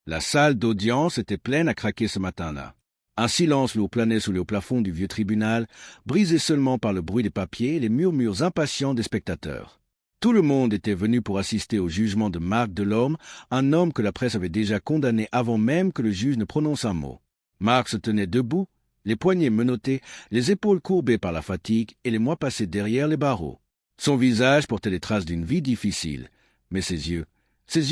La salle d'audience était pleine à craquer ce matin-là. Un silence lourd planait sous le plafond du vieux tribunal, brisé seulement par le bruit des papiers et les murmures impatients des spectateurs. Tout le monde était venu pour assister au jugement de Marc Delorme, un homme que la presse avait déjà condamné avant même que le juge ne prononce un mot. Marc se tenait debout, les poignets menottés, les épaules courbées par la fatigue et les mois passés derrière les barreaux. Son visage portait les traces d'une vie difficile, mais ses yeux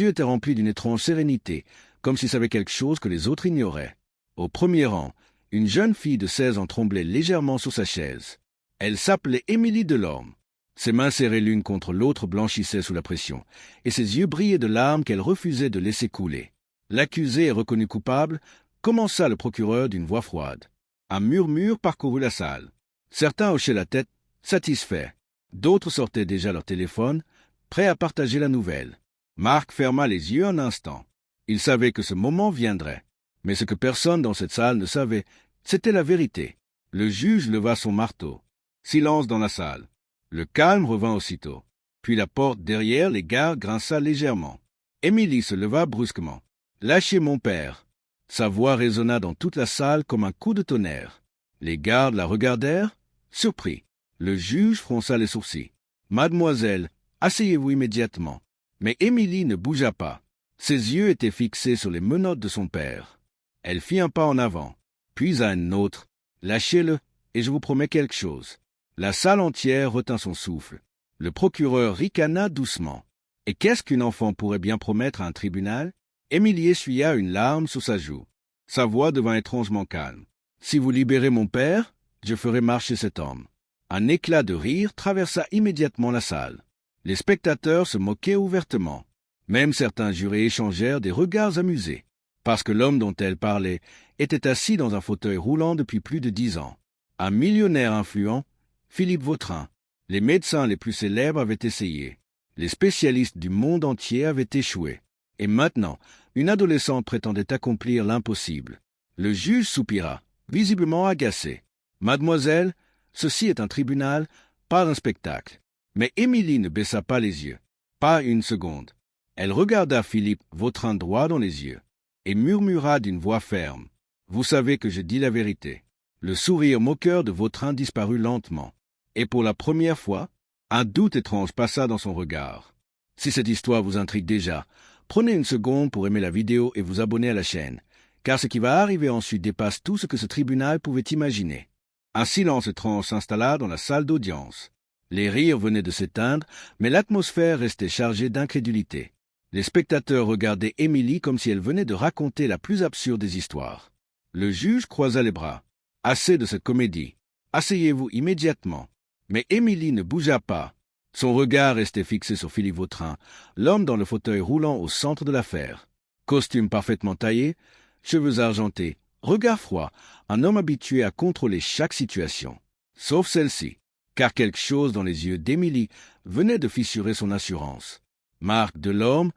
étaient remplis d'une étrange sérénité, comme s'il savait quelque chose que les autres ignoraient. Au premier rang, une jeune fille de 16 ans tremblait légèrement sur sa chaise. Elle s'appelait Émilie Delorme. Ses mains serrées l'une contre l'autre blanchissaient sous la pression, et ses yeux brillaient de larmes qu'elle refusait de laisser couler. L'accusé est reconnu coupable, commença le procureur d'une voix froide. Un murmure parcourut la salle. Certains hochaient la tête, satisfaits. D'autres sortaient déjà leur téléphone, prêts à partager la nouvelle. Marc ferma les yeux un instant. Il savait que ce moment viendrait. Mais ce que personne dans cette salle ne savait, c'était la vérité. Le juge leva son marteau. Silence dans la salle. Le calme revint aussitôt. Puis la porte derrière les gardes grinça légèrement. Émilie se leva brusquement. « Lâchez mon père !» Sa voix résonna dans toute la salle comme un coup de tonnerre. Les gardes la regardèrent, surpris. Le juge fronça les sourcils. « Mademoiselle, asseyez-vous immédiatement. » Mais Émilie ne bougea pas. Ses yeux étaient fixés sur les menottes de son père. Elle fit un pas en avant, puis à un autre. « Lâchez-le, et je vous promets quelque chose. » La salle entière retint son souffle. Le procureur ricana doucement. « Et qu'est-ce qu'une enfant pourrait bien promettre à un tribunal ?» Émilie essuya une larme sur sa joue. Sa voix devint étrangement calme. « Si vous libérez mon père, je ferai marcher cet homme. » Un éclat de rire traversa immédiatement la salle. Les spectateurs se moquaient ouvertement. Même certains jurés échangèrent des regards amusés, parce que l'homme dont elle parlait était assis dans un fauteuil roulant depuis plus de 10 ans. Un millionnaire influent, Philippe Vautrin. Les médecins les plus célèbres avaient essayé. Les spécialistes du monde entier avaient échoué. Et maintenant, une adolescente prétendait accomplir l'impossible. Le juge soupira, visiblement agacé. « Mademoiselle, ceci est un tribunal, pas un spectacle. » Mais Émilie ne baissa pas les yeux. Pas une seconde. Elle regarda Philippe Vautrin droit dans les yeux et murmura d'une voix ferme. « Vous savez que je dis la vérité. » Le sourire moqueur de Vautrin disparut lentement. Et pour la première fois, un doute étrange passa dans son regard. Si cette histoire vous intrigue déjà, prenez une seconde pour aimer la vidéo et vous abonner à la chaîne, car ce qui va arriver ensuite dépasse tout ce que ce tribunal pouvait imaginer. Un silence étrange s'installa dans la salle d'audience. Les rires venaient de s'éteindre, mais l'atmosphère restait chargée d'incrédulité. Les spectateurs regardaient Émilie comme si elle venait de raconter la plus absurde des histoires. Le juge croisa les bras. « Assez de cette comédie. Asseyez-vous immédiatement. » Mais Émilie ne bougea pas. Son regard restait fixé sur Philippe Vautrin, l'homme dans le fauteuil roulant au centre de l'affaire. Costume parfaitement taillé, cheveux argentés, regard froid, un homme habitué à contrôler chaque situation. Sauf celle-ci, car quelque chose dans les yeux d'Émilie venait de fissurer son assurance. Marc Delorme,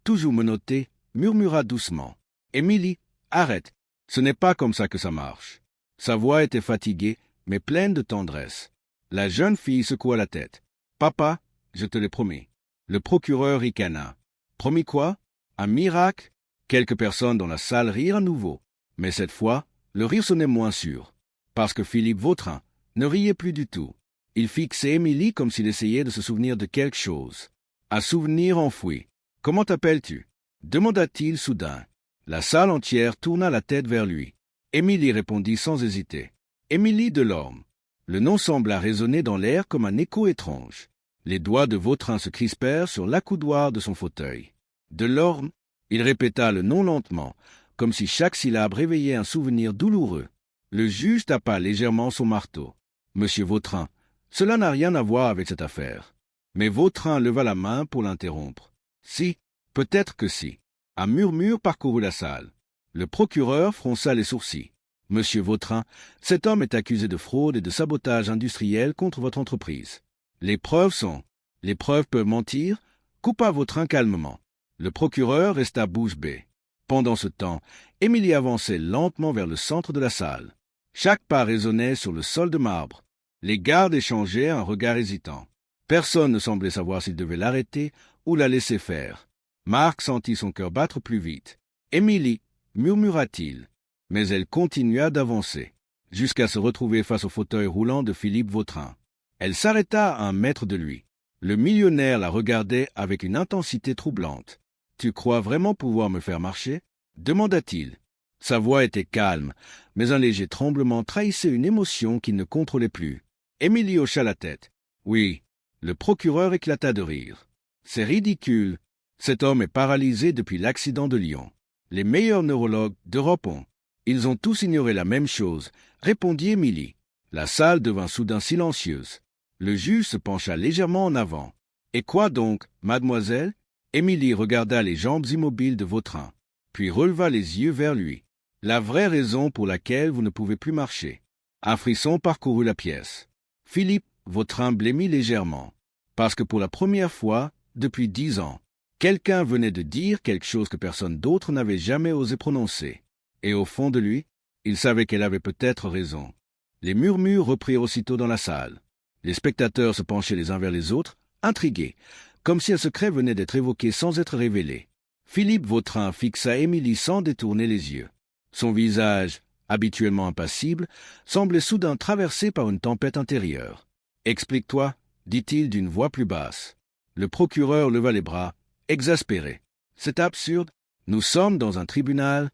toujours menotté, murmura doucement. « Émilie, arrête, ce n'est pas comme ça que ça marche. » Sa voix était fatiguée, mais pleine de tendresse. La jeune fille secoua la tête. « Papa, je te l'ai promis. » Le procureur ricana. « Promis quoi? Un miracle ?» Quelques personnes dans la salle rirent à nouveau. Mais cette fois, le rire sonnait moins sûr, parce que Philippe Vautrin ne riait plus du tout. Il fixait Émilie comme s'il essayait de se souvenir de quelque chose. Un souvenir enfoui. « Comment t'appelles-tu » demanda-t-il soudain. La salle entière tourna la tête vers lui. Émilie répondit sans hésiter. « Émilie Delorme. » Le nom sembla résonner dans l'air comme un écho étrange. Les doigts de Vautrin se crispèrent sur l'accoudoir de son fauteuil. « Delorme » il répéta le nom lentement, comme si chaque syllabe réveillait un souvenir douloureux. Le juge tapa légèrement son marteau. « Monsieur Vautrin, cela n'a rien à voir avec cette affaire. » Mais Vautrin leva la main pour l'interrompre. « Si, peut-être que si. » Un murmure parcourut la salle. Le procureur fronça les sourcils. « Monsieur Vautrin, cet homme est accusé de fraude et de sabotage industriel contre votre entreprise. Les preuves sont... Les preuves peuvent mentir ?» coupa Vautrin calmement. Le procureur resta bouche bée. Pendant ce temps, Émilie avançait lentement vers le centre de la salle. Chaque pas résonnait sur le sol de marbre. Les gardes échangeaient un regard hésitant. Personne ne semblait savoir s'il devait l'arrêter ou la laisser faire. Marc sentit son cœur battre plus vite. Émilie, murmura-t-il. Mais elle continua d'avancer, jusqu'à se retrouver face au fauteuil roulant de Philippe Vautrin. Elle s'arrêta à 1 mètre de lui. Le millionnaire la regardait avec une intensité troublante. « Tu crois vraiment pouvoir me faire marcher ?» demanda-t-il. Sa voix était calme, mais un léger tremblement trahissait une émotion qu'il ne contrôlait plus. Émilie hocha la tête. « Oui. » Le procureur éclata de rire. « C'est ridicule. Cet homme est paralysé depuis l'accident de Lyon. Les meilleurs neurologues d'Europe ont. Ils ont tous ignoré la même chose, » répondit Émilie. La salle devint soudain silencieuse. Le juge se pencha légèrement en avant. « Et quoi donc, mademoiselle ?» Émilie regarda les jambes immobiles de Vautrin, puis releva les yeux vers lui. « La vraie raison pour laquelle vous ne pouvez plus marcher. » Un frisson parcourut la pièce. Philippe Vautrin blêmit légèrement, parce que pour la première fois, depuis 10 ans, quelqu'un venait de dire quelque chose que personne d'autre n'avait jamais osé prononcer. Et au fond de lui, il savait qu'elle avait peut-être raison. Les murmures reprirent aussitôt dans la salle. Les spectateurs se penchaient les uns vers les autres, intrigués, comme si un secret venait d'être évoqué sans être révélé. Philippe Vautrin fixa Émilie sans détourner les yeux. Son visage, habituellement impassible, semblait soudain traversé par une tempête intérieure. « Explique-toi, » dit-il d'une voix plus basse. Le procureur leva les bras, exaspéré. « C'est absurde. Nous sommes dans un tribunal,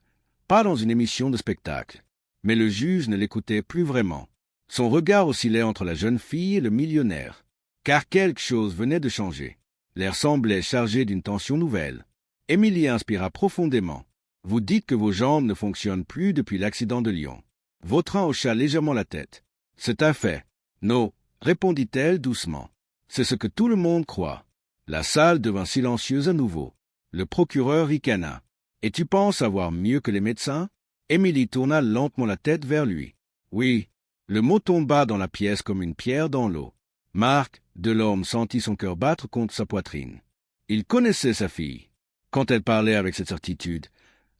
pas dans une émission de spectacle. » Mais le juge ne l'écoutait plus vraiment. Son regard oscillait entre la jeune fille et le millionnaire, car quelque chose venait de changer. L'air semblait chargé d'une tension nouvelle. Émilie inspira profondément. « Vous dites que vos jambes ne fonctionnent plus depuis l'accident de Lyon. » Vautrin hocha légèrement la tête. « C'est un fait. »« Non, » répondit-elle doucement. « C'est ce que tout le monde croit. » La salle devint silencieuse à nouveau. Le procureur ricana. « Et tu penses savoir mieux que les médecins ?» Émilie tourna lentement la tête vers lui. « Oui. » Le mot tomba dans la pièce comme une pierre dans l'eau. Marc Delorme sentit son cœur battre contre sa poitrine. Il connaissait sa fille. Quand elle parlait avec cette certitude,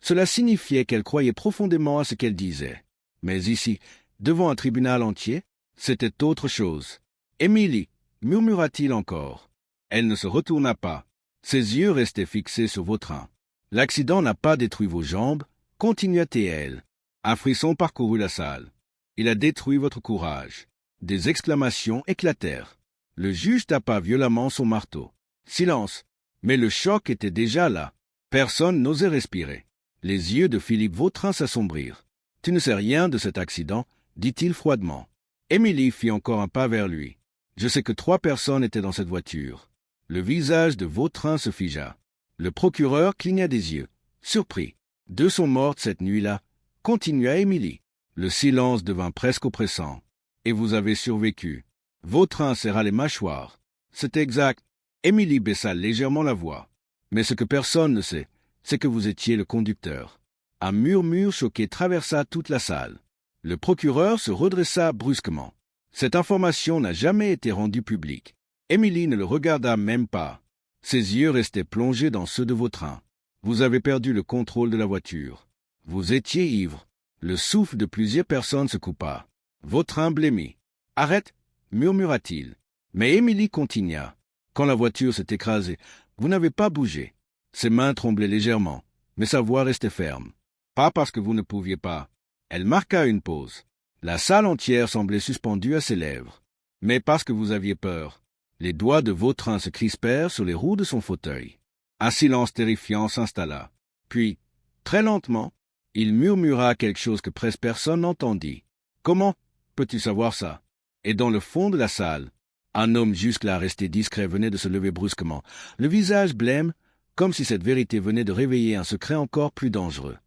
cela signifiait qu'elle croyait profondément à ce qu'elle disait. Mais ici, devant un tribunal entier, c'était autre chose. « Émilie » murmura-t-il encore. Elle ne se retourna pas. Ses yeux restaient fixés sur Vautrin. « L'accident n'a pas détruit vos jambes, » continua-t-elle. Un frisson parcourut la salle. « Il a détruit votre courage. » Des exclamations éclatèrent. Le juge tapa violemment son marteau. Silence. Mais le choc était déjà là. Personne n'osait respirer. Les yeux de Philippe Vautrin s'assombrirent. « Tu ne sais rien de cet accident, » dit-il froidement. Émilie fit encore un pas vers lui. « Je sais que 3 personnes étaient dans cette voiture. » Le visage de Vautrin se figea. Le procureur cligna des yeux, surpris. « 2 sont mortes cette nuit-là, » continua Émilie. Le silence devint presque oppressant. « Et vous avez survécu. » Vautrin serra les mâchoires. « C'est exact. » Émilie baissa légèrement la voix. « Mais ce que personne ne sait, c'est que vous étiez le conducteur. » Un murmure choqué traversa toute la salle. Le procureur se redressa brusquement. Cette information n'a jamais été rendue publique. Émilie ne le regarda même pas. Ses yeux restaient plongés dans ceux de Vautrin. « Vous avez perdu le contrôle de la voiture. Vous étiez ivre. » Le souffle de plusieurs personnes se coupa. Vautrin blêmit. « Arrête !» murmura-t-il. Mais Émilie continua. « Quand la voiture s'est écrasée, vous n'avez pas bougé. » Ses mains tremblaient légèrement, mais sa voix restait ferme. « Pas parce que vous ne pouviez pas. » Elle marqua une pause. La salle entière semblait suspendue à ses lèvres. « Mais parce que vous aviez peur. » Les doigts de Vautrin se crispèrent sur les roues de son fauteuil. Un silence terrifiant s'installa. Puis, très lentement, il murmura quelque chose que presque personne n'entendit. « Comment peux-tu savoir ça ?» Et dans le fond de la salle, un homme jusque-là resté discret venait de se lever brusquement, le visage blême, comme si cette vérité venait de réveiller un secret encore plus dangereux.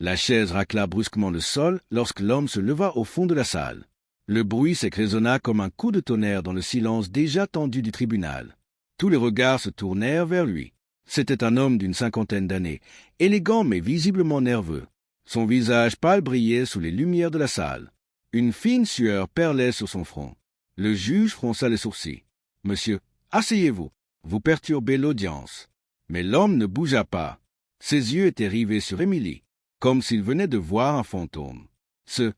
La chaise racla brusquement le sol lorsque l'homme se leva au fond de la salle. Le bruit s'écrésonna comme un coup de tonnerre dans le silence déjà tendu du tribunal. Tous les regards se tournèrent vers lui. C'était un homme d'une 50aine d'années, élégant mais visiblement nerveux. Son visage pâle brillait sous les lumières de la salle. Une fine sueur perlait sur son front. Le juge fronça les sourcils. « Monsieur, asseyez-vous. Vous perturbez l'audience. » Mais l'homme ne bougea pas. Ses yeux étaient rivés sur Émilie, comme s'il venait de voir un fantôme. « Ce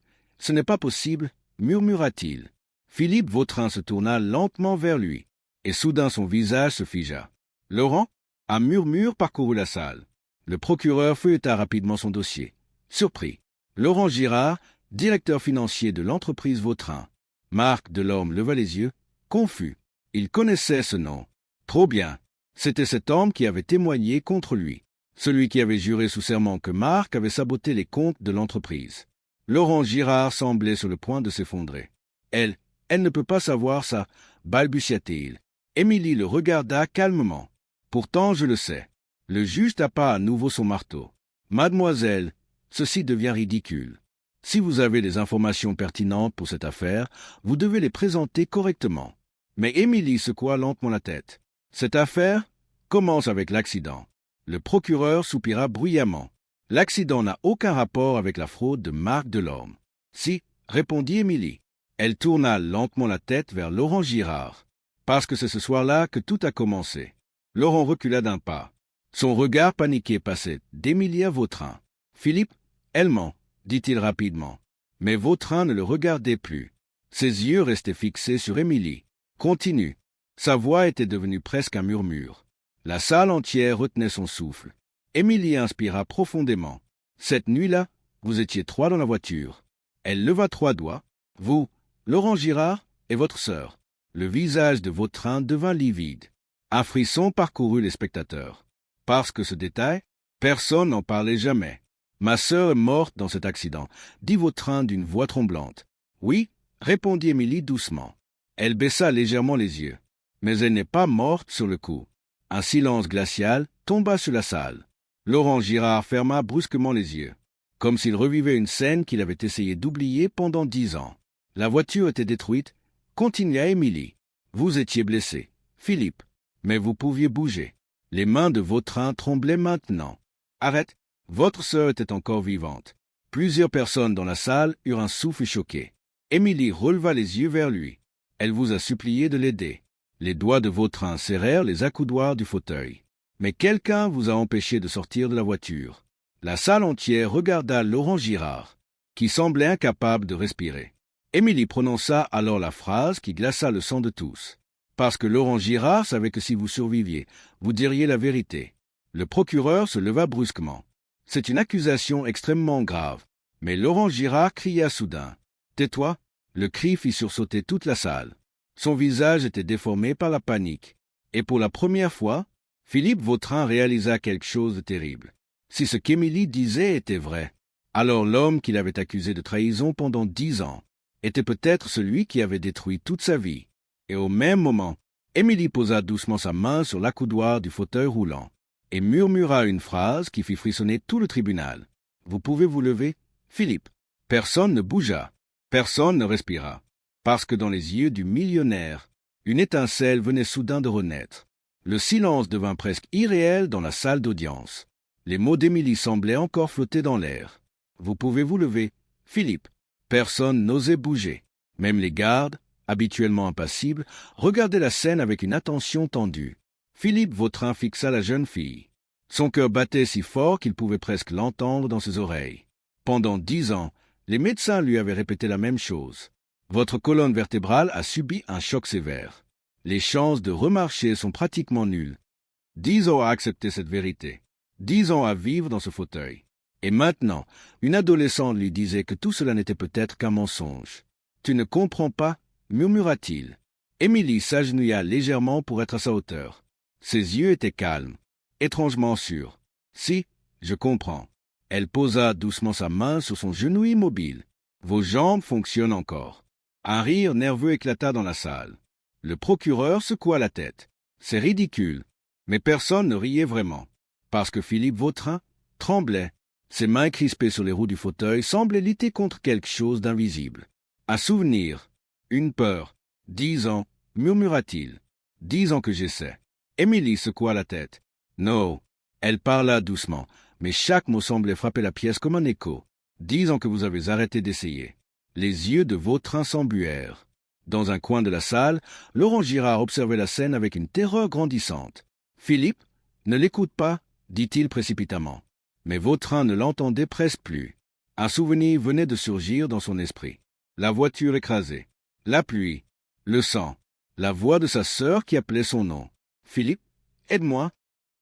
n'est pas possible, » murmura-t-il. Philippe Vautrin se tourna lentement vers lui, et soudain son visage se figea. « Laurent ?» Un murmure parcourut la salle. Le procureur feuilleta rapidement son dossier. Surpris. Laurent Girard, directeur financier de l'entreprise Vautrin. Marc Delorme leva les yeux, confus. Il connaissait ce nom. Trop bien. C'était cet homme qui avait témoigné contre lui. Celui qui avait juré sous serment que Marc avait saboté les comptes de l'entreprise. Laurent Girard semblait sur le point de s'effondrer. Elle ne peut pas savoir ça, balbutia-t-il. Émilie le regarda calmement. Pourtant, je le sais. Le juge tapa à nouveau son marteau. Mademoiselle, ceci devient ridicule. Si vous avez des informations pertinentes pour cette affaire, vous devez les présenter correctement. Mais Émilie secoua lentement la tête. Cette affaire commence avec l'accident. Le procureur soupira bruyamment. L'accident n'a aucun rapport avec la fraude de Marc Delorme. Si, répondit Émilie. Elle tourna lentement la tête vers Laurent Girard. Parce que c'est ce soir-là que tout a commencé. Laurent recula d'un pas. Son regard paniqué passait d'Émilie à Vautrin. Philippe, elle ment, dit-il rapidement. Mais Vautrin ne le regardait plus. Ses yeux restaient fixés sur Émilie. Continue. Sa voix était devenue presque un murmure. La salle entière retenait son souffle. Émilie inspira profondément. Cette nuit-là, vous étiez 3 dans la voiture. Elle leva 3 doigts. Vous, Laurent Girard et votre sœur. Le visage de Vautrin devint livide. Un frisson parcourut les spectateurs. Parce que ce détail, personne n'en parlait jamais. Ma sœur est morte dans cet accident, dit Vautrin d'une voix tremblante. Oui, répondit Émilie doucement. Elle baissa légèrement les yeux. Mais elle n'est pas morte sur le coup. Un silence glacial tomba sur la salle. Laurent Girard ferma brusquement les yeux, comme s'il revivait une scène qu'il avait essayé d'oublier pendant 10 ans. La voiture était détruite, continua Émilie. Vous étiez blessé, Philippe, mais vous pouviez bouger. Les mains de Vautrin tremblaient maintenant. Arrête, votre sœur était encore vivante. Plusieurs personnes dans la salle eurent un souffle choqué. Émilie releva les yeux vers lui. Elle vous a supplié de l'aider. Les doigts de Vautrin serrèrent les accoudoirs du fauteuil. Mais quelqu'un vous a empêché de sortir de la voiture. La salle entière regarda Laurent Girard, qui semblait incapable de respirer. Émilie prononça alors la phrase qui glaça le sang de tous. Parce que Laurent Girard savait que si vous surviviez, vous diriez la vérité. Le procureur se leva brusquement. C'est une accusation extrêmement grave. Mais Laurent Girard cria soudain. Tais-toi. Le cri fit sursauter toute la salle. Son visage était déformé par la panique. Et pour la première fois, Philippe Vautrin réalisa quelque chose de terrible. Si ce qu'Émilie disait était vrai, alors l'homme qu'il avait accusé de trahison pendant 10 ans était peut-être celui qui avait détruit toute sa vie. Et au même moment, Émilie posa doucement sa main sur l'accoudoir du fauteuil roulant et murmura une phrase qui fit frissonner tout le tribunal. « Vous pouvez vous lever, Philippe ?» Personne ne bougea, personne ne respira, parce que dans les yeux du millionnaire, une étincelle venait soudain de renaître. Le silence devint presque irréel dans la salle d'audience. Les mots d'Émilie semblaient encore flotter dans l'air. « Vous pouvez vous lever, Philippe ?» Personne n'osait bouger. Même les gardes, habituellement impassibles, regardaient la scène avec une attention tendue. Philippe Vautrin fixa la jeune fille. Son cœur battait si fort qu'il pouvait presque l'entendre dans ses oreilles. Pendant 10 ans, les médecins lui avaient répété la même chose. Votre colonne vertébrale a subi un choc sévère. Les chances de remarcher sont pratiquement nulles. 10 ans à accepter cette vérité. 10 ans à vivre dans ce fauteuil. Et maintenant, une adolescente lui disait que tout cela n'était peut-être qu'un mensonge. Tu ne comprends pas, murmura-t-il. Émilie s'agenouilla légèrement pour être à sa hauteur. Ses yeux étaient calmes, étrangement sûrs. Si, je comprends. Elle posa doucement sa main sur son genou immobile. Vos jambes fonctionnent encore. Un rire nerveux éclata dans la salle. Le procureur secoua la tête. C'est ridicule. Mais personne ne riait vraiment. Parce que Philippe Vautrin tremblait. Ses mains crispées sur les roues du fauteuil semblaient lutter contre quelque chose d'invisible. Un souvenir. Une peur. 10 ans, murmura-t-il. 10 ans que j'essaie. Émilie secoua la tête. Non. Elle parla doucement, mais chaque mot semblait frapper la pièce comme un écho. 10 ans que vous avez arrêté d'essayer. Les yeux de Vautrin s'embuèrent. Dans un coin de la salle, Laurent Girard observait la scène avec une terreur grandissante. « Philippe, ne l'écoute pas, » dit-il précipitamment. Mais Vautrin ne l'entendait presque plus. Un souvenir venait de surgir dans son esprit. La voiture écrasée, la pluie, le sang, la voix de sa sœur qui appelait son nom. « Philippe, aide-moi »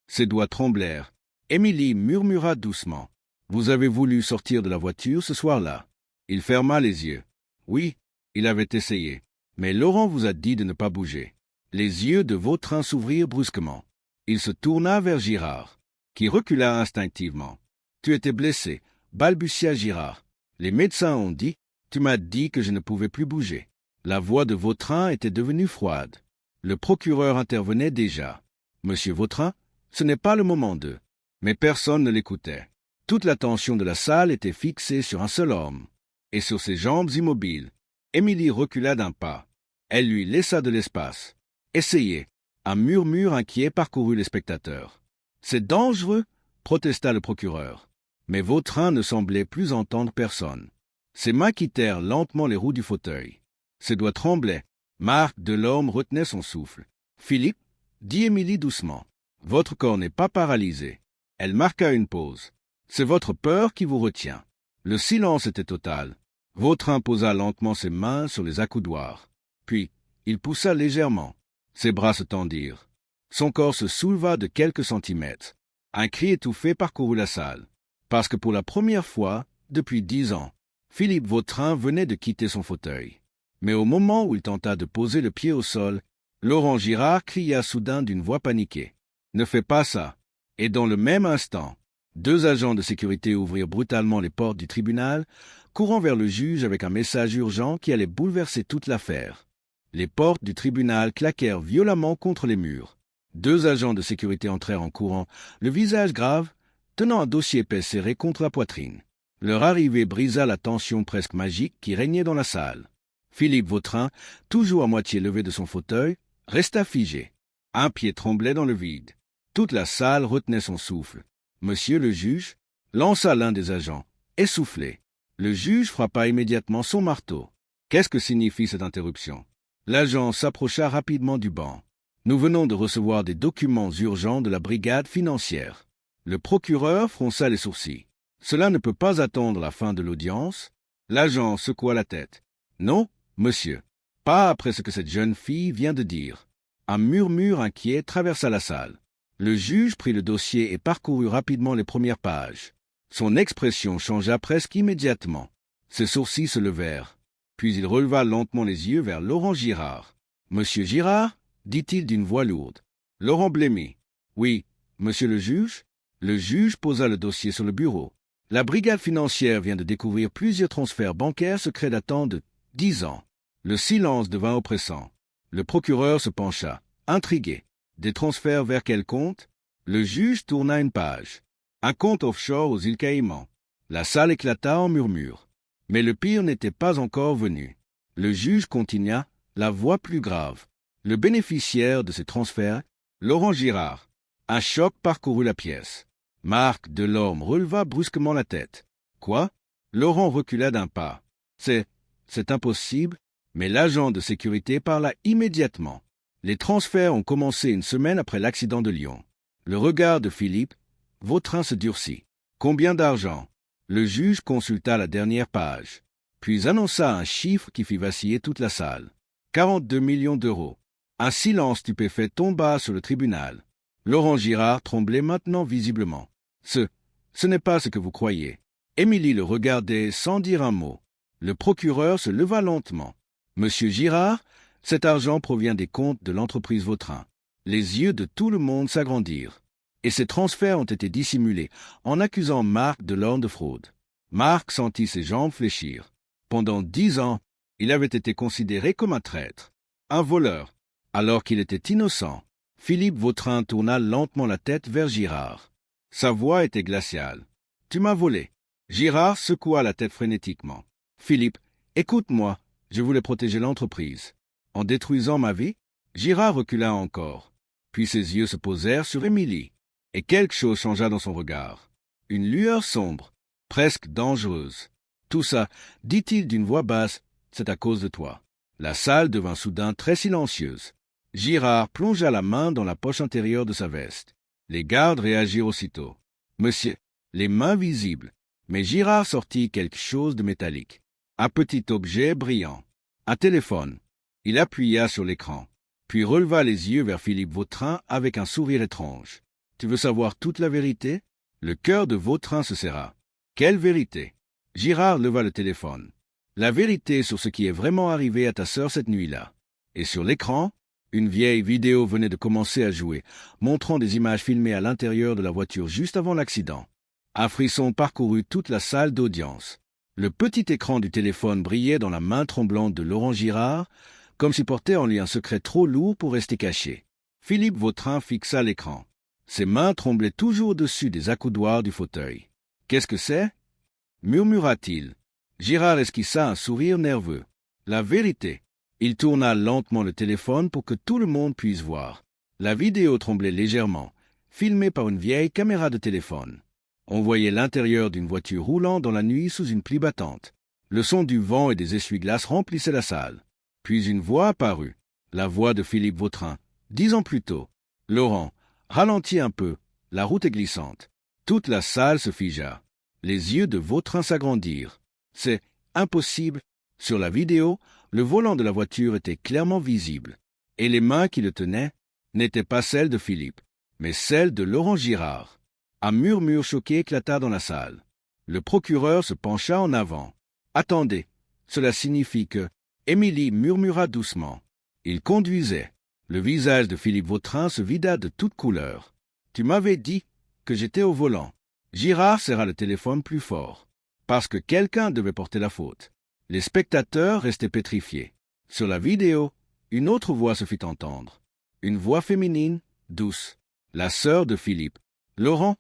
Ses doigts tremblèrent. Émilie murmura doucement. Vous avez voulu sortir de la voiture ce soir-là. Il ferma les yeux. Oui, il avait essayé. Mais Laurent vous a dit de ne pas bouger. Les yeux de Vautrin s'ouvrirent brusquement. Il se tourna vers Girard, qui recula instinctivement. Tu étais blessé, balbutia Girard. Les médecins ont dit, tu m'as dit que je ne pouvais plus bouger. La voix de Vautrin était devenue froide. Le procureur intervenait déjà. Monsieur Vautrin, ce n'est pas le moment de... Mais personne ne l'écoutait. Toute l'attention de la salle était fixée sur un seul homme. Et sur ses jambes immobiles. Émilie recula d'un pas. Elle lui laissa de l'espace. Essayez. Un murmure inquiet parcourut les spectateurs. C'est dangereux, protesta le procureur. Mais Vautrin ne semblait plus entendre personne. Ses mains quittèrent lentement les roues du fauteuil. Ses doigts tremblaient. Marc Delorme retenait son souffle. Philippe, dit Émilie doucement, votre corps n'est pas paralysé. Elle marqua une pause. C'est votre peur qui vous retient. Le silence était total. Vautrin posa lentement ses mains sur les accoudoirs. Puis, il poussa légèrement. Ses bras se tendirent. Son corps se souleva de quelques centimètres. Un cri étouffé parcourut la salle. Parce que pour la première fois, depuis 10 ans, Philippe Vautrin venait de quitter son fauteuil. Mais au moment où il tenta de poser le pied au sol, Laurent Girard cria soudain d'une voix paniquée. « Ne fais pas ça !» Et dans le même instant, 2 agents de sécurité ouvrirent brutalement les portes du tribunal, courant vers le juge avec un message urgent qui allait bouleverser toute l'affaire. Les portes du tribunal claquèrent violemment contre les murs. 2 agents de sécurité entrèrent en courant, le visage grave, tenant un dossier épais serré contre la poitrine. Leur arrivée brisa la tension presque magique qui régnait dans la salle. Philippe Vautrin, toujours à moitié levé de son fauteuil, resta figé. Un pied tremblait dans le vide. Toute la salle retenait son souffle. Monsieur le juge lança l'un des agents, essoufflé. Le juge frappa immédiatement son marteau. Qu'est-ce que signifie cette interruption? L'agent s'approcha rapidement du banc. Nous venons de recevoir des documents urgents de la brigade financière. Le procureur fronça les sourcils. Cela ne peut pas attendre la fin de l'audience. L'agent secoua la tête. Non, monsieur. Pas après ce que cette jeune fille vient de dire. Un murmure inquiet traversa la salle. Le juge prit le dossier et parcourut rapidement les premières pages. Son expression changea presque immédiatement. Ses sourcils se levèrent. Puis il releva lentement les yeux vers Laurent Girard. « Monsieur Girard ?» dit-il d'une voix lourde. Laurent blêmit. « Oui, monsieur le juge ?» Le juge posa le dossier sur le bureau. La brigade financière vient de découvrir plusieurs transferts bancaires secrets datant de 10 ans. Le silence devint oppressant. Le procureur se pencha, intrigué. Des transferts vers quel compte? Le juge tourna une page. Un compte offshore aux îles Caïmans. La salle éclata en murmures. Mais le pire n'était pas encore venu. Le juge continua, la voix plus grave. Le bénéficiaire de ces transferts, Laurent Girard. Un choc parcourut la pièce. Marc Delorme releva brusquement la tête. Quoi? Laurent recula d'un pas. C'est impossible, mais l'agent de sécurité parla immédiatement. Les transferts ont commencé une semaine après l'accident de Lyon. Le regard de Philippe Vautrin se durcit. Combien d'argent? Le juge consulta la dernière page, puis annonça un chiffre qui fit vaciller toute la salle. 42 millions d'euros. Un silence stupéfait tomba sur le tribunal. Laurent Girard tremblait maintenant visiblement. Ce n'est pas ce que vous croyez. Émilie le regardait sans dire un mot. Le procureur se leva lentement. Monsieur Girard, cet argent provient des comptes de l'entreprise Vautrin. Les yeux de tout le monde s'agrandirent. Et ces transferts ont été dissimulés en accusant Marc Delorme de fraude. Marc sentit ses jambes fléchir. Pendant 10 ans, il avait été considéré comme un traître, un voleur, alors qu'il était innocent. Philippe Vautrin tourna lentement la tête vers Girard. Sa voix était glaciale. « Tu m'as volé. » Girard secoua la tête frénétiquement. « Philippe, écoute-moi, je voulais protéger l'entreprise. En détruisant ma vie ?» Girard recula encore. Puis ses yeux se posèrent sur Émilie. Et quelque chose changea dans son regard. Une lueur sombre, presque dangereuse. « Tout ça, dit-il d'une voix basse, c'est à cause de toi. » La salle devint soudain très silencieuse. Girard plongea la main dans la poche intérieure de sa veste. Les gardes réagirent aussitôt. « Monsieur !» Les mains visibles. Mais Girard sortit quelque chose de métallique. Un petit objet brillant. Un téléphone. Il appuya sur l'écran, puis releva les yeux vers Philippe Vautrin avec un sourire étrange. « Tu veux savoir toute la vérité ?» Le cœur de Vautrin se serra. Quelle vérité! Girard leva le téléphone. La vérité sur ce qui est vraiment arrivé à ta sœur cette nuit-là. Et sur l'écran, une vieille vidéo venait de commencer à jouer, montrant des images filmées à l'intérieur de la voiture juste avant l'accident. Un frisson parcourut toute la salle d'audience. Le petit écran du téléphone brillait dans la main tremblante de Laurent Girard, comme s'il portait en lui un secret trop lourd pour rester caché. Philippe Vautrin fixa l'écran. Ses mains tremblaient toujours au-dessus des accoudoirs du fauteuil. « Qu'est-ce que c'est » murmura-t-il. Girard esquissa un sourire nerveux. La vérité. Il tourna lentement le téléphone pour que tout le monde puisse voir. La vidéo tremblait légèrement, filmée par une vieille caméra de téléphone. On voyait l'intérieur d'une voiture roulant dans la nuit sous une pluie battante. Le son du vent et des essuie-glaces remplissait la salle. Puis une voix apparut, la voix de Philippe Vautrin, 10 ans plus tôt. « Laurent, ralentis un peu, la route est glissante. » Toute la salle se figea. Les yeux de Vautrin s'agrandirent. « C'est impossible. » Sur la vidéo, le volant de la voiture était clairement visible, et les mains qui le tenaient n'étaient pas celles de Philippe, mais celles de Laurent Girard. Un murmure choqué éclata dans la salle. Le procureur se pencha en avant. « Attendez, cela signifie que... » Émilie murmura doucement. Il conduisait. Le visage de Philippe Vautrin se vida de toute couleur. « Tu m'avais dit que j'étais au volant. » Girard serra le téléphone plus fort, parce que quelqu'un devait porter la faute. Les spectateurs restaient pétrifiés. Sur la vidéo, une autre voix se fit entendre. Une voix féminine, douce. La sœur de Philippe. « Laurent,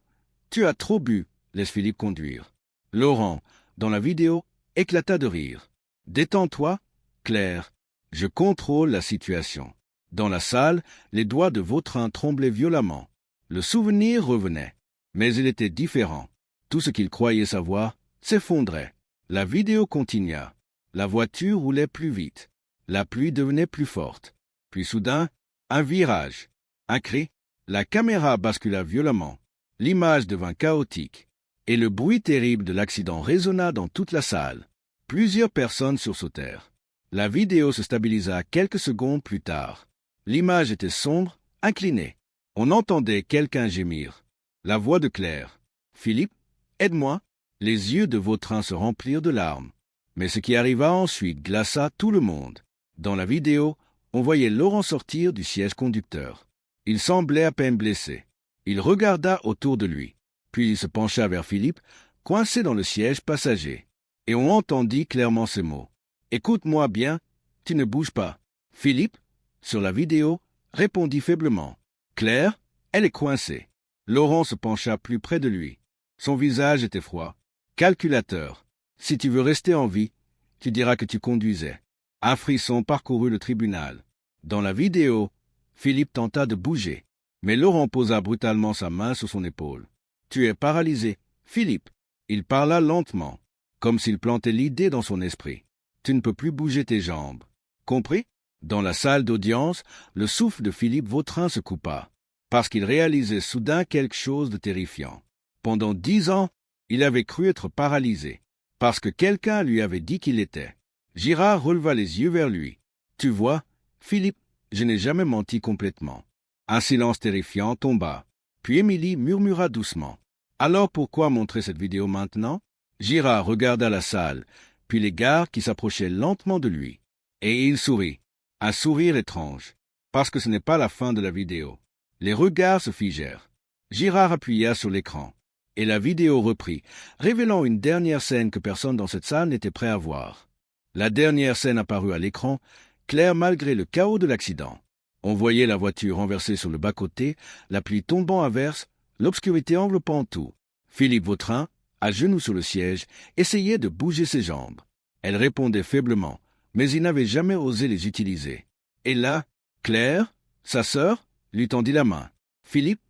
tu as trop bu. » Laisse Philippe conduire. Laurent, dans la vidéo, éclata de rire. « Détends-toi, Claire. Je contrôle la situation. » Dans la salle, les doigts de Vautrin tremblaient violemment. Le souvenir revenait, mais il était différent. Tout ce qu'il croyait savoir s'effondrait. La vidéo continua. La voiture roulait plus vite. La pluie devenait plus forte. Puis soudain, un virage. Un cri. La caméra bascula violemment. L'image devint chaotique. Et le bruit terrible de l'accident résonna dans toute la salle. Plusieurs personnes sursautèrent. La vidéo se stabilisa quelques secondes plus tard. L'image était sombre, inclinée. On entendait quelqu'un gémir. La voix de Claire. « Philippe, aide-moi !» Les yeux de Vautrin se remplirent de larmes. Mais ce qui arriva ensuite glaça tout le monde. Dans la vidéo, on voyait Laurent sortir du siège conducteur. Il semblait à peine blessé. Il regarda autour de lui. Puis il se pencha vers Philippe, coincé dans le siège passager. Et on entendit clairement ces mots. « Écoute-moi bien, tu ne bouges pas. » Philippe, sur la vidéo, répondit faiblement. « Claire, elle est coincée. » Laurent se pencha plus près de lui. Son visage était froid. « Calculateur, si tu veux rester en vie, tu diras que tu conduisais. » Un frisson parcourut le tribunal. Dans la vidéo, Philippe tenta de bouger, mais Laurent posa brutalement sa main sur son épaule. « Tu es paralysé, Philippe. » Il parla lentement, comme s'il plantait l'idée dans son esprit. « Tu ne peux plus bouger tes jambes. Compris ?» Dans la salle d'audience, le souffle de Philippe Vautrin se coupa, parce qu'il réalisait soudain quelque chose de terrifiant. Pendant 10 ans, il avait cru être paralysé, parce que quelqu'un lui avait dit qu'il l'était. Girard releva les yeux vers lui. « Tu vois, Philippe, je n'ai jamais menti complètement. » Un silence terrifiant tomba. Puis Émilie murmura doucement. « Alors pourquoi montrer cette vidéo maintenant ?» Girard regarda la salle, puis les gardes qui s'approchaient lentement de lui. Et il sourit. Un sourire étrange, parce que ce n'est pas la fin de la vidéo. Les regards se figèrent. Girard appuya sur l'écran, et la vidéo reprit, révélant une dernière scène que personne dans cette salle n'était prêt à voir. La dernière scène apparut à l'écran, claire malgré le chaos de l'accident. On voyait la voiture renversée sur le bas-côté, la pluie tombant à verse, l'obscurité enveloppant tout. Philippe Vautrin, à genoux sur le siège, essayait de bouger ses jambes. Elle répondait faiblement, mais il n'avait jamais osé les utiliser. Et là, Claire, sa sœur, lui tendit la main. « Philippe,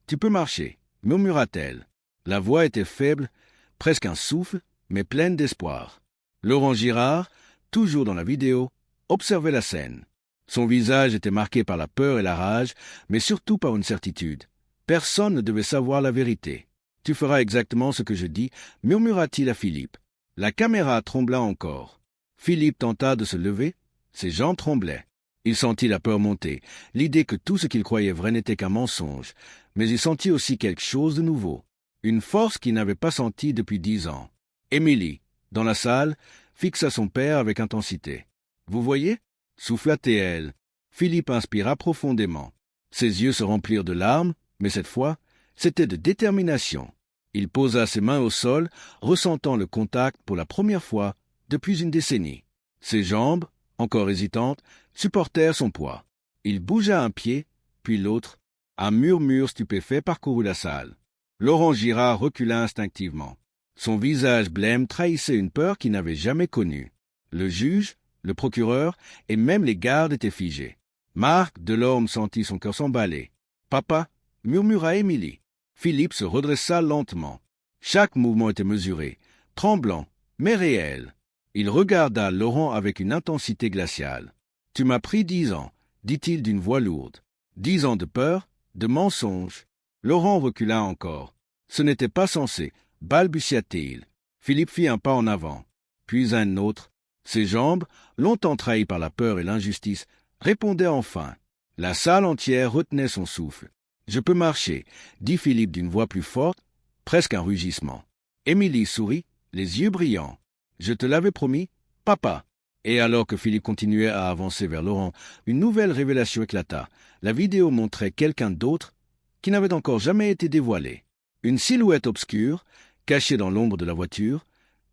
tu peux marcher, » murmura-t-elle. La voix était faible, presque un souffle, mais pleine d'espoir. Laurent Girard, toujours dans la vidéo, observait la scène. Son visage était marqué par la peur et la rage, mais surtout par une certitude. Personne ne devait savoir la vérité. « Tu feras exactement ce que je dis, » murmura-t-il à Philippe. La caméra trembla encore. Philippe tenta de se lever, ses jambes tremblaient. Il sentit la peur monter, l'idée que tout ce qu'il croyait vrai n'était qu'un mensonge, mais il sentit aussi quelque chose de nouveau. une force qu'il n'avait pas sentie depuis 10 ans. Émilie, dans la salle, fixa son père avec intensité. « Vous voyez » souffla-t-elle. Philippe inspira profondément. Ses yeux se remplirent de larmes, mais cette fois, c'était de détermination. Il posa ses mains au sol, ressentant le contact pour la première fois depuis une décennie. Ses jambes, encore hésitantes, supportèrent son poids. Il bougea un pied, puis l'autre. Un murmure stupéfait parcourut la salle. Laurent Girard recula instinctivement. Son visage blême trahissait une peur qu'il n'avait jamais connue. Le juge, le procureur et même les gardes étaient figés. Marc Delorme sentit son cœur s'emballer. « Papa » murmura Émilie. Philippe se redressa lentement. Chaque mouvement était mesuré, tremblant, mais réel. Il regarda Laurent avec une intensité glaciale. « Tu m'as pris 10 ans, » dit-il d'une voix lourde. 10 ans de peur, de mensonges. Laurent recula encore. Ce n'était pas censé, balbutia-t-il. Philippe fit un pas en avant, puis un autre. Ses jambes, longtemps trahies par la peur et l'injustice, répondaient enfin. La salle entière retenait son souffle. « Je peux marcher, » dit Philippe d'une voix plus forte, presque un rugissement. Émilie sourit, les yeux brillants. « Je te l'avais promis, papa. » Et alors que Philippe continuait à avancer vers Laurent, une nouvelle révélation éclata. La vidéo montrait quelqu'un d'autre qui n'avait encore jamais été dévoilé. Une silhouette obscure, cachée dans l'ombre de la voiture,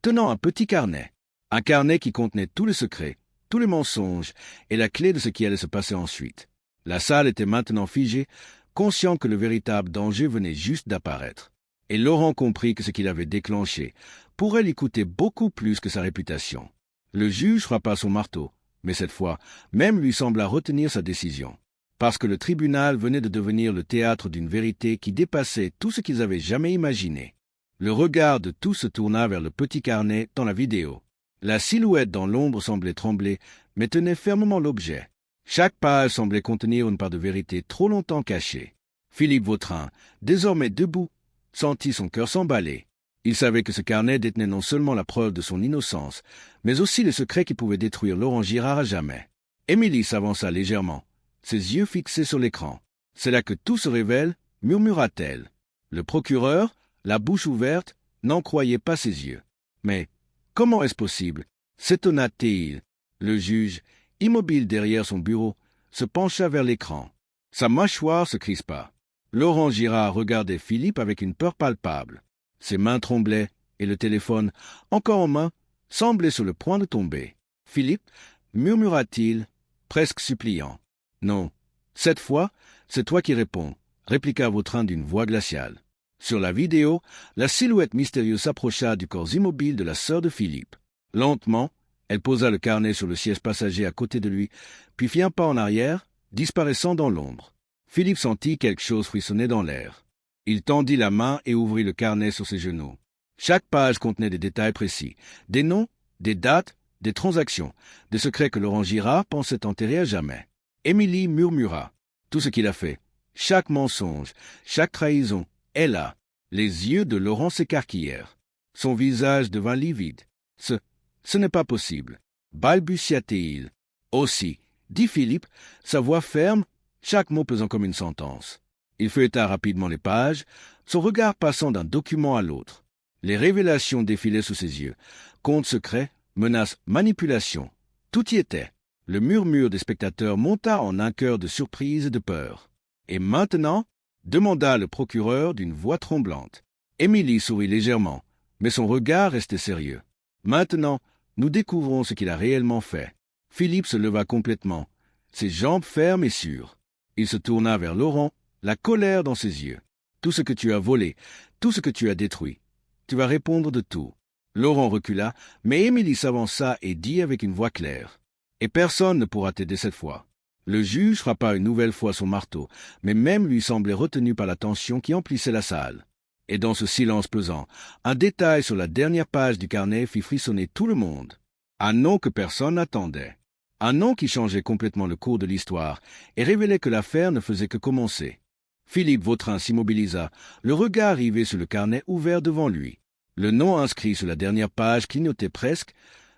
tenant un petit carnet. Un carnet qui contenait tous les secrets, tous les mensonges et la clé de ce qui allait se passer ensuite. La salle était maintenant figée, conscient que le véritable danger venait juste d'apparaître. Et Laurent comprit que ce qu'il avait déclenché pourrait lui coûter beaucoup plus que sa réputation. Le juge frappa son marteau, mais cette fois, même lui sembla retenir sa décision. Parce que le tribunal venait de devenir le théâtre d'une vérité qui dépassait tout ce qu'ils avaient jamais imaginé. Le regard de tous se tourna vers le petit carnet dans la vidéo. La silhouette dans l'ombre semblait trembler, mais tenait fermement l'objet. Chaque page semblait contenir une part de vérité trop longtemps cachée. Philippe Vautrin, désormais debout, sentit son cœur s'emballer. Il savait que ce carnet détenait non seulement la preuve de son innocence, mais aussi le secret qui pouvait détruire Laurent Girard à jamais. Émilie s'avança légèrement, ses yeux fixés sur l'écran. « C'est là que tout se révèle » murmura-t-elle. Le procureur, la bouche ouverte, n'en croyait pas ses yeux. « Mais comment est-ce possible » s'étonna-t-il. Le juge, immobile derrière son bureau, se pencha vers l'écran. Sa mâchoire se crispa. Laurent Girard regardait Philippe avec une peur palpable. Ses mains tremblaient et le téléphone, encore en main, semblait sur le point de tomber. « Philippe » murmura-t-il, presque suppliant. « Non, cette fois, c'est toi qui réponds » répliqua Vautrin d'une voix glaciale. Sur la vidéo, la silhouette mystérieuse s'approcha du corps immobile de la sœur de Philippe. Lentement, elle posa le carnet sur le siège passager à côté de lui, puis fit un pas en arrière, disparaissant dans l'ombre. Philippe sentit quelque chose frissonner dans l'air. Il tendit la main et ouvrit le carnet sur ses genoux. Chaque page contenait des détails précis, des noms, des dates, des transactions, des secrets que Laurent Girard pensait enterrer à jamais. Émilie murmura. Tout ce qu'il a fait, chaque mensonge, chaque trahison, est là. Les yeux de Laurent s'écarquillèrent. Son visage devint livide. Ce n'est pas possible, balbutia-t-il. Aussi, dit Philippe, sa voix ferme, chaque mot pesant comme une sentence. Il feuilleta rapidement les pages, son regard passant d'un document à l'autre. Les révélations défilaient sous ses yeux. Comptes secrets, menaces, manipulations. Tout y était. Le murmure des spectateurs monta en un chœur de surprise et de peur. « Et maintenant » demanda le procureur d'une voix tremblante. Émilie sourit légèrement, mais son regard restait sérieux. « Maintenant, nous découvrons ce qu'il a réellement fait. » Philippe se leva complètement, ses jambes fermes et sûres. Il se tourna vers Laurent, la colère dans ses yeux. « Tout ce que tu as volé, tout ce que tu as détruit. Tu vas répondre de tout. » Laurent recula, mais Émilie s'avança et dit avec une voix claire. « Et personne ne pourra t'aider cette fois. » Le juge frappa une nouvelle fois son marteau, mais même lui semblait retenu par la tension qui emplissait la salle. Et dans ce silence pesant, un détail sur la dernière page du carnet fit frissonner tout le monde. Un nom que personne n'attendait. Un nom qui changeait complètement le cours de l'histoire et révélait que l'affaire ne faisait que commencer. Philippe Vautrin s'immobilisa, le regard rivé sur le carnet ouvert devant lui. Le nom inscrit sur la dernière page clignotait presque,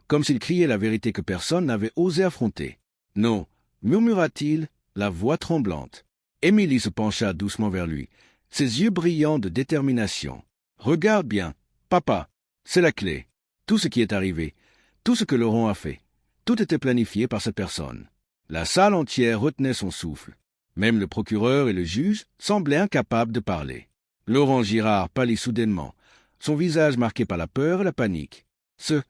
comme s'il criait la vérité que personne n'avait osé affronter. « Non » murmura-t-il, la voix tremblante. Émilie se pencha doucement vers lui, ses yeux brillants de détermination. Regarde bien, papa, c'est la clé. Tout ce qui est arrivé, tout ce que Laurent a fait, tout était planifié par cette personne. La salle entière retenait son souffle. Même le procureur et le juge semblaient incapables de parler. Laurent Girard pâlit soudainement, son visage marqué par la peur et la panique. Ce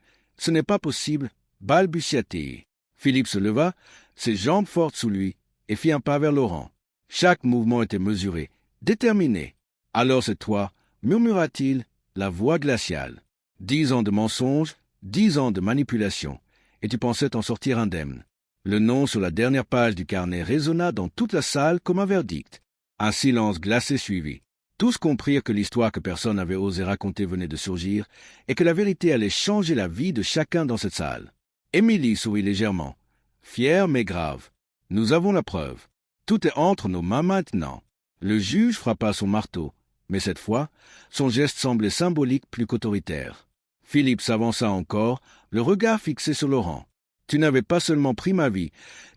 n'est pas possible, balbutia-t-il. Philippe se leva, ses jambes fortes sous lui, et fit un pas vers Laurent. Chaque mouvement était mesuré, déterminé. Alors c'est toi, murmura-t-il, la voix glaciale. 10 ans de mensonges, 10 ans de manipulation, et tu pensais t'en sortir indemne. Le nom sur la dernière page du carnet résonna dans toute la salle comme un verdict. Un silence glacé suivit. Tous comprirent que l'histoire que personne n'avait osé raconter venait de surgir, et que la vérité allait changer la vie de chacun dans cette salle. Émilie sourit légèrement, fière mais grave. Nous avons la preuve. Tout est entre nos mains maintenant. Le juge frappa son marteau, mais cette fois, son geste semblait symbolique plus qu'autoritaire. Philippe s'avança encore, le regard fixé sur Laurent. Tu n'avais pas seulement pris ma vie,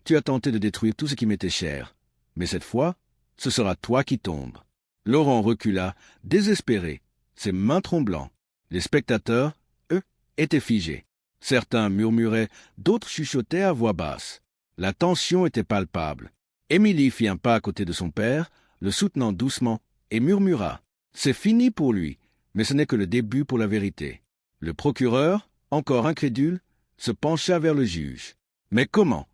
tu as tenté de détruire tout ce qui m'était cher. Mais cette fois, ce sera toi qui tombes. Laurent recula, désespéré, ses mains tremblant. Les spectateurs, eux, étaient figés. Certains murmuraient, d'autres chuchotaient à voix basse. La tension était palpable. Émilie fit un pas à côté de son père, le soutenant doucement, et murmura. C'est fini pour lui, mais ce n'est que le début pour la vérité. Le procureur, encore incrédule, se pencha vers le juge. Mais comment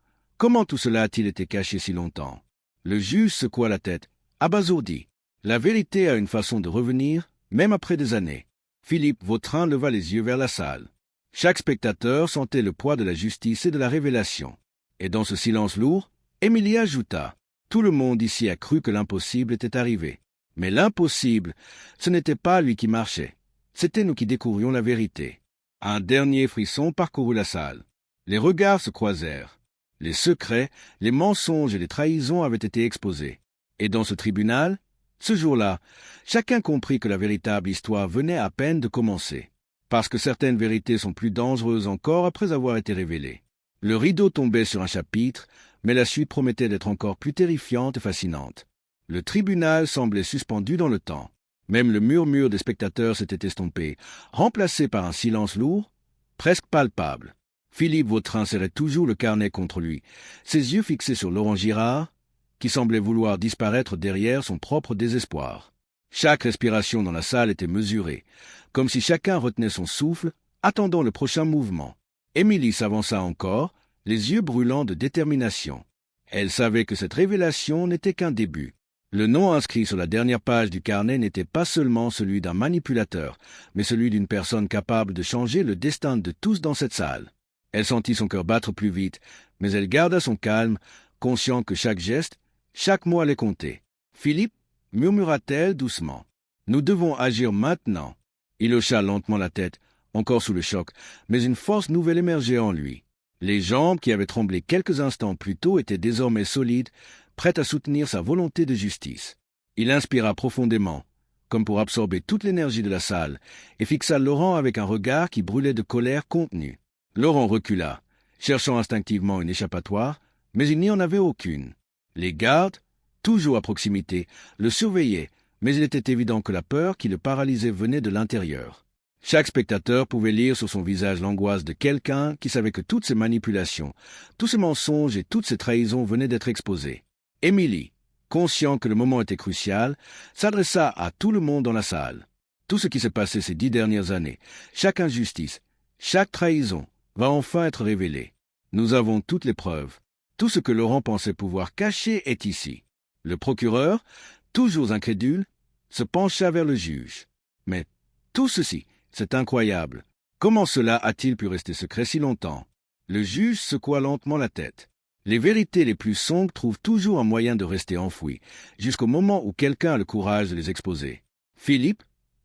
tout cela a-t-il été caché si longtemps? Le juge secoua la tête, abasourdi. La vérité a une façon de revenir, même après des années. Philippe Vautrin leva les yeux vers la salle. Chaque spectateur sentait le poids de la justice et de la révélation. Et dans ce silence lourd, Émilie ajouta. Tout le monde ici a cru que l'impossible était arrivé. Mais l'impossible, ce n'était pas lui qui marchait. C'était nous qui découvrions la vérité. Un dernier frisson parcourut la salle. Les regards se croisèrent. Les secrets, les mensonges et les trahisons avaient été exposés. Et dans ce tribunal, ce jour-là, chacun comprit que la véritable histoire venait à peine de commencer. Parce que certaines vérités sont plus dangereuses encore après avoir été révélées. Le rideau tombait sur un chapitre, mais la suite promettait d'être encore plus terrifiante et fascinante. Le tribunal semblait suspendu dans le temps. Même le murmure des spectateurs s'était estompé, remplacé par un silence lourd, presque palpable. Philippe Vautrin serrait toujours le carnet contre lui, ses yeux fixés sur Laurent Girard, qui semblait vouloir disparaître derrière son propre désespoir. Chaque respiration dans la salle était mesurée, comme si chacun retenait son souffle, attendant le prochain mouvement. Émilie s'avança encore, les yeux brûlants de détermination. Elle savait que cette révélation n'était qu'un début. Le nom inscrit sur la dernière page du carnet n'était pas seulement celui d'un manipulateur, mais celui d'une personne capable de changer le destin de tous dans cette salle. Elle sentit son cœur battre plus vite, mais elle garda son calme, consciente que chaque geste, chaque mot allait compter. « Philippe » murmura-t-elle doucement. « Nous devons agir maintenant. » Il hocha lentement la tête, encore sous le choc, mais une force nouvelle émergeait en lui. Les jambes qui avaient tremblé quelques instants plus tôt étaient désormais solides, prêtes à soutenir sa volonté de justice. Il inspira profondément, comme pour absorber toute l'énergie de la salle, et fixa Laurent avec un regard qui brûlait de colère contenue. Laurent recula, cherchant instinctivement une échappatoire, mais il n'y en avait aucune. Les gardes, toujours à proximité, le surveillaient, mais il était évident que la peur qui le paralysait venait de l'intérieur. Chaque spectateur pouvait lire sur son visage l'angoisse de quelqu'un qui savait que toutes ces manipulations, tous ces mensonges et toutes ces trahisons venaient d'être exposés. Émilie, conscient que le moment était crucial, s'adressa à tout le monde dans la salle. Tout ce qui s'est passé ces 10 dernières années, chaque injustice, chaque trahison, va enfin être révélé. Nous avons toutes les preuves. Tout ce que Laurent pensait pouvoir cacher est ici. Le procureur, toujours incrédule, se pencha vers le juge. Mais tout ceci, c'est incroyable. Comment cela a-t-il pu rester secret si longtemps? Le juge secoua lentement la tête. Les vérités les plus sombres trouvent toujours un moyen de rester enfouies, jusqu'au moment où quelqu'un a le courage de les exposer. Philippe,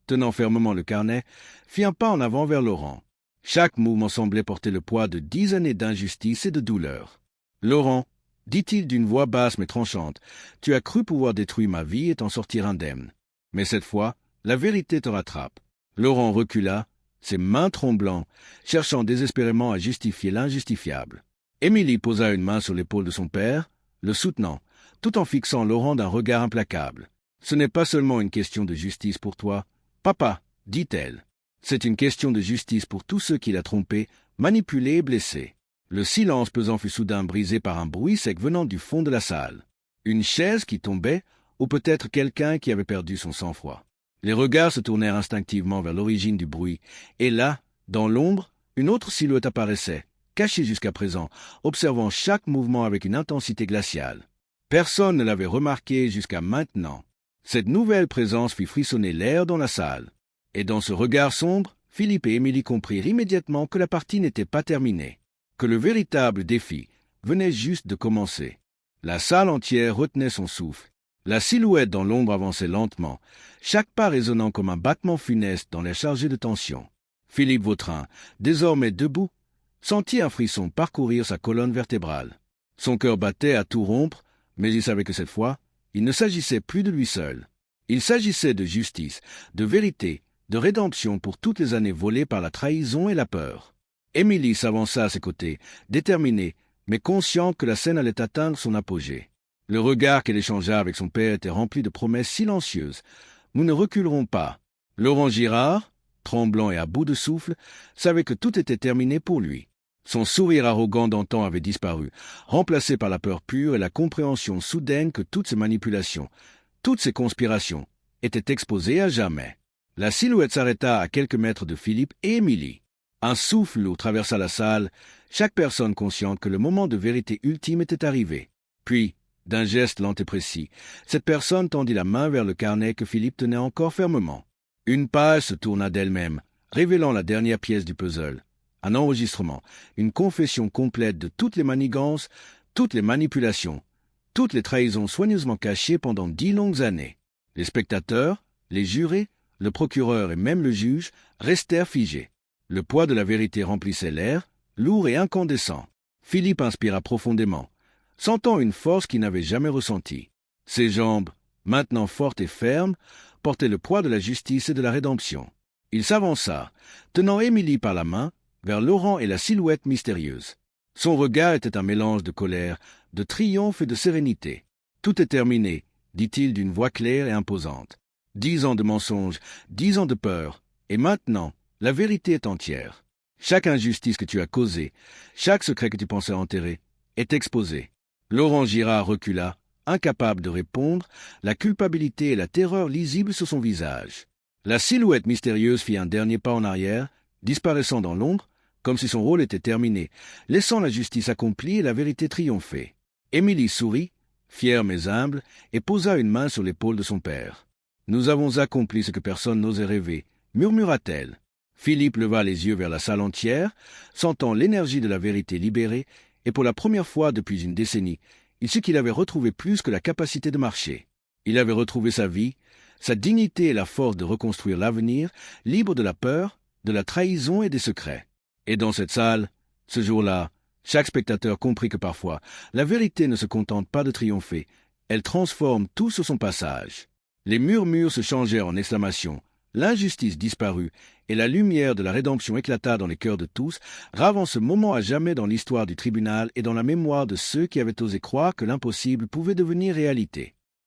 tenant fermement le carnet, fit un pas en avant vers Laurent. Chaque mouvement semblait porter le poids de 10 années d'injustice et de douleur. « Laurent, dit-il d'une voix basse mais tranchante, tu as cru pouvoir détruire ma vie et t'en sortir indemne. Mais cette fois, la vérité te rattrape. » Laurent recula, ses mains tremblant, cherchant désespérément à justifier l'injustifiable. Émilie posa une main sur l'épaule de son père, le soutenant, tout en fixant Laurent d'un regard implacable. « Ce n'est pas seulement une question de justice pour toi. Papa, dit-elle. C'est une question de justice pour tous ceux qui l'a trompé, manipulé et blessé. Le silence pesant fut soudain brisé par un bruit sec venant du fond de la salle. Une chaise qui tombait, ou peut-être quelqu'un qui avait perdu son sang-froid. Les regards se tournèrent instinctivement vers l'origine du bruit, et là, dans l'ombre, une autre silhouette apparaissait, cachée jusqu'à présent, observant chaque mouvement avec une intensité glaciale. Personne ne l'avait remarqué jusqu'à maintenant. Cette nouvelle présence fit frissonner l'air dans la salle. Et dans ce regard sombre, Philippe et Émilie comprirent immédiatement que la partie n'était pas terminée, que le véritable défi venait juste de commencer. La salle entière retenait son souffle. La silhouette dans l'ombre avançait lentement, chaque pas résonnant comme un battement funeste dans l'air chargé de tension. Philippe Vautrin, désormais debout, sentit un frisson parcourir sa colonne vertébrale. Son cœur battait à tout rompre, mais il savait que cette fois, il ne s'agissait plus de lui seul. Il s'agissait de justice, de vérité, de rédemption pour toutes les années volées par la trahison et la peur. Émilie s'avança à ses côtés, déterminée, mais consciente que la scène allait atteindre son apogée. Le regard qu'elle échangea avec son père était rempli de promesses silencieuses. « Nous ne reculerons pas. » Laurent Girard, tremblant et à bout de souffle, savait que tout était terminé pour lui. Son sourire arrogant d'antan avait disparu, remplacé par la peur pure et la compréhension soudaine que toutes ces manipulations, toutes ces conspirations, étaient exposées à jamais. La silhouette s'arrêta à quelques mètres de Philippe et Émilie. Un souffle lourd traversa la salle, chaque personne consciente que le moment de vérité ultime était arrivé. Puis, d'un geste lent et précis, cette personne tendit la main vers le carnet que Philippe tenait encore fermement. Une page se tourna d'elle-même, révélant la dernière pièce du puzzle. Un enregistrement, une confession complète de toutes les manigances, toutes les manipulations, toutes les trahisons soigneusement cachées pendant 10 longues années. Les spectateurs, les jurés, le procureur et même le juge restèrent figés. Le poids de la vérité remplissait l'air, lourd et incandescent. Philippe inspira profondément, sentant une force qu'il n'avait jamais ressentie. Ses jambes, maintenant fortes et fermes, portaient le poids de la justice et de la rédemption. Il s'avança, tenant Émilie par la main, vers Laurent et la silhouette mystérieuse. Son regard était un mélange de colère, de triomphe et de sérénité. « Tout est terminé », dit-il d'une voix claire et imposante. 10 ans de mensonges, 10 ans de peur, et maintenant, la vérité est entière. Chaque injustice que tu as causée, chaque secret que tu pensais enterrer, est exposé. Laurent Girard recula, incapable de répondre, la culpabilité et la terreur lisibles sur son visage. La silhouette mystérieuse fit un dernier pas en arrière, disparaissant dans l'ombre, comme si son rôle était terminé, laissant la justice accomplie et la vérité triompher. Émilie sourit, fière mais humble, et posa une main sur l'épaule de son père. « Nous avons accompli ce que personne n'osait rêver », murmura-t-elle. Philippe leva les yeux vers la salle entière, sentant l'énergie de la vérité libérée, et pour la première fois depuis une décennie, il sut qu'il avait retrouvé plus que la capacité de marcher. Il avait retrouvé sa vie, sa dignité et la force de reconstruire l'avenir, libre de la peur, de la trahison et des secrets. Et dans cette salle, ce jour-là, chaque spectateur comprit que parfois, la vérité ne se contente pas de triompher, elle transforme tout sur son passage. Les murmures se changèrent en exclamations, l'injustice disparut, et la lumière de la rédemption éclata dans les cœurs de tous, gravant ce moment à jamais dans l'histoire du tribunal et dans la mémoire de ceux qui avaient osé croire que l'impossible pouvait devenir réalité.